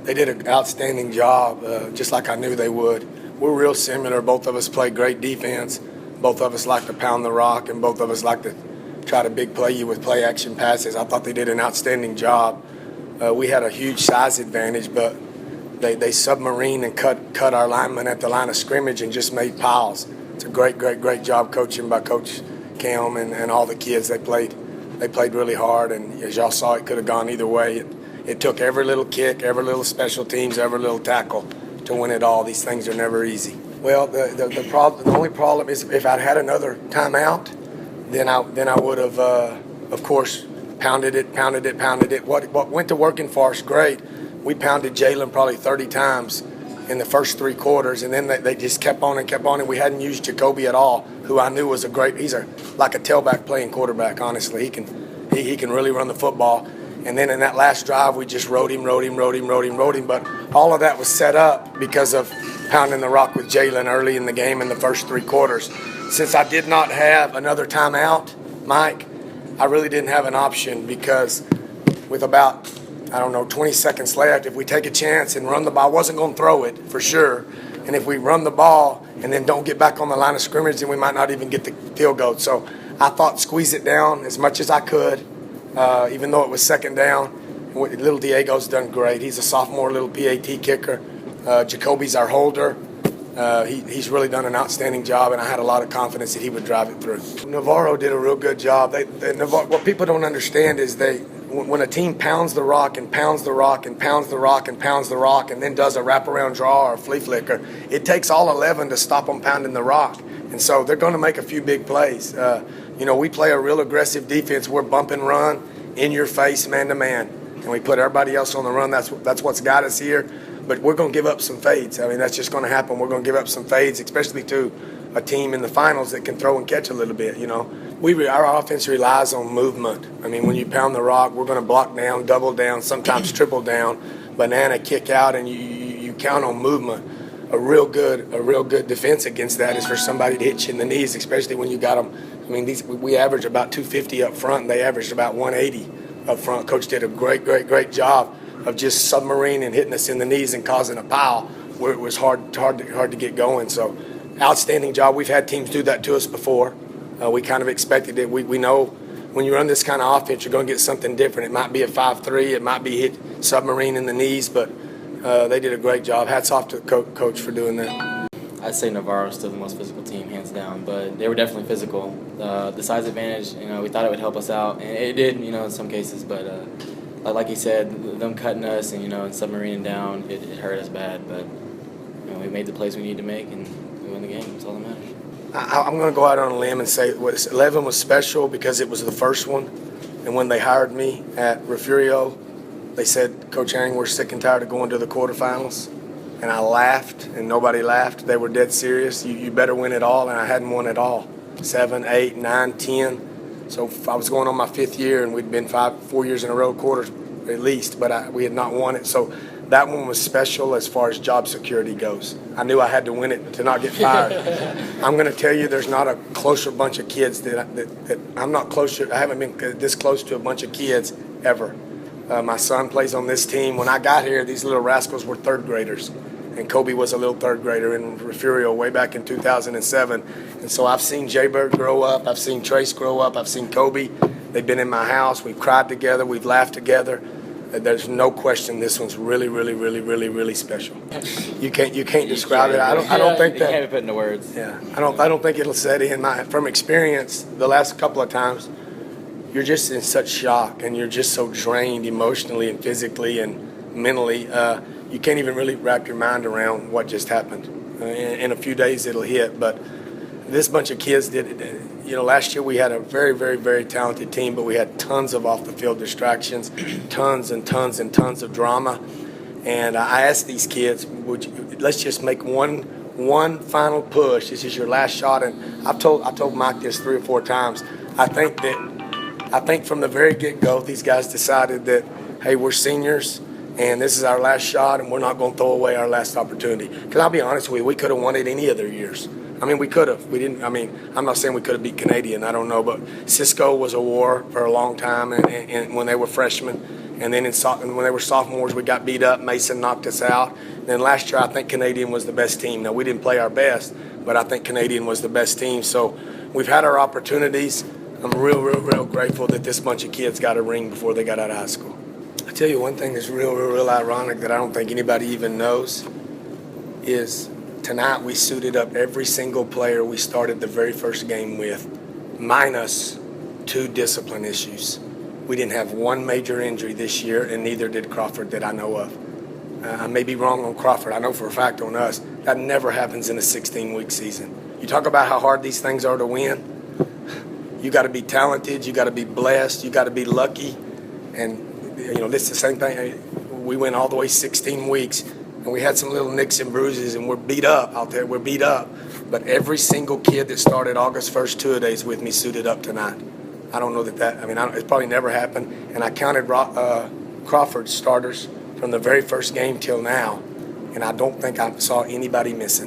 They did an outstanding job, just like I knew they would. We're real similar. Both of us play great defense. Both of us like to pound the rock, and both of us like to try to big play you with play-action passes. I thought they did an outstanding job. We had a huge size advantage, but they submarined and cut our linemen at the line of scrimmage and just made piles. It's a great job coaching by Coach Cam and all the kids. They played really hard, and as y'all saw, it could have gone either way. It took every little kick, every little special teams, every little tackle to win it all. These things are never easy. Well, the only problem is if I'd had another timeout, then I would have, of course, pounded it. What went to working for us great. We pounded Jalen probably 30 times in the first 3 quarters, and then they just kept on, and we hadn't used Jacoby at all, who I knew was he's like a tailback playing quarterback, honestly. He can really run the football. And then in that last drive, we just rode him. But all of that was set up because of pounding the rock with Jalen early in the game in the first 3 quarters. Since I did not have another timeout, Mike, I really didn't have an option, because with about 20 seconds left, if we take a chance and run the ball, I wasn't going to throw it for sure. And if we run the ball and then don't get back on the line of scrimmage, then we might not even get the field goal. So I thought squeeze it down as much as I could, even though it was second down. Little Diego's done great. He's a sophomore little PAT kicker. Jacoby's our holder. He's really done an outstanding job, and I had a lot of confidence that he would drive it through. Navarro did a real good job. What people don't understand is when a team pounds the rock and pounds the rock and pounds the rock and pounds the rock and then does a wraparound draw or a flea flicker, it takes all 11 to stop them pounding the rock. And so they're going to make a few big plays. We play a real aggressive defense. We're bump and run, in your face, man to man. And we put everybody else on the run. That's what's got us here. But we're going to give up some fades. I mean, that's just going to happen. We're going to give up some fades, especially to a team in the finals that can throw and catch a little bit, Our offense relies on movement. I mean, when you pound the rock, we're going to block down, double down, sometimes triple down, banana, kick out, and you count on movement. A real good defense against that is for somebody to hit you in the knees, especially when you got them. I mean, we average about 250 up front, and they averaged about 180 up front. Coach did a great job of just submarining, hitting us in the knees and causing a pile where it was hard to get going. So outstanding job. We've had teams do that to us before. We kind of expected it. We know when you run this kind of offense, you're going to get something different. It might be a 5-3. It might be hit submarine in the knees, but they did a great job. Hats off to Coach for doing that. I'd say Navarro's still the most physical team, hands down, but they were definitely physical. The size advantage, we thought it would help us out, and it did, in some cases, but like he said, them cutting us and, and submarining down, it hurt us bad, but we made the plays we needed to make, and we won the game. That's all that matters. I'm going to go out on a limb and say 11 was special because it was the first one, and when they hired me at Refugio, they said, Coach Herring, we're sick and tired of going to the quarterfinals. And I laughed, and nobody laughed. They were dead serious. You better win it all, and I hadn't won it all. 7, 8, 9, 10. So I was going on my 5th year, and we'd been 4 years in a row, quarters at least, but we had not won it. So that one was special as far as job security goes. I knew I had to win it to not get fired. I'm going to tell you, there's not a closer bunch of kids that I'm not closer. I haven't been this close to a bunch of kids ever. My son plays on this team. When I got here, these little rascals were 3rd graders, and Kobe was a little 3rd grader in Refugio way back in 2007. And so I've seen Jay-Bird grow up. I've seen Trace grow up. I've seen Kobe. They've been in my house. We've cried together. We've laughed together. There's no question this one's really special. You can't describe it. I don't think that. You can't put into words. Yeah, I don't think it'll set in. From experience, the last couple of times, you're just in such shock, and you're just so drained emotionally and physically and mentally. You can't even really wrap your mind around what just happened. In a few days, it'll hit. But this bunch of kids did it. Last year we had a very talented team, but we had tons of off-the-field distractions, tons of drama. And I asked these kids, let's just make one final push. This is your last shot. And I told Mike this 3 or 4 times. I think from the very get-go, these guys decided that, hey, we're seniors, and this is our last shot, and we're not going to throw away our last opportunity. Because I'll be honest with you, we could have won it any other years. I mean, we could have. We didn't. I mean, I'm not saying we could have beat Canadian. I don't know. But Cisco was a war for a long time, and when they were freshmen. And then when they were sophomores, we got beat up. Mason knocked us out. And then last year, I think Canadian was the best team. Now, we didn't play our best, but I think Canadian was the best team. So we've had our opportunities. I'm real grateful that this bunch of kids got a ring before they got out of high school. I tell you one thing that's real ironic that I don't think anybody even knows is tonight we suited up every single player we started the very first game with, minus 2 discipline issues. We didn't have one major injury this year, and neither did Crawford that I know of. I may be wrong on Crawford. I know for a fact on us, that never happens in a 16-week season. You talk about how hard these things are to win. You got to be talented. You got to be blessed. You got to be lucky. And, this is the same thing. We went all the way 16 weeks, and we had some little nicks and bruises, and we're beat up out there. We're beat up. But every single kid that started August 1st two-a-days with me suited up tonight. I don't know it's probably never happened. And I counted Crawford's starters from the very first game till now, and I don't think I saw anybody missing.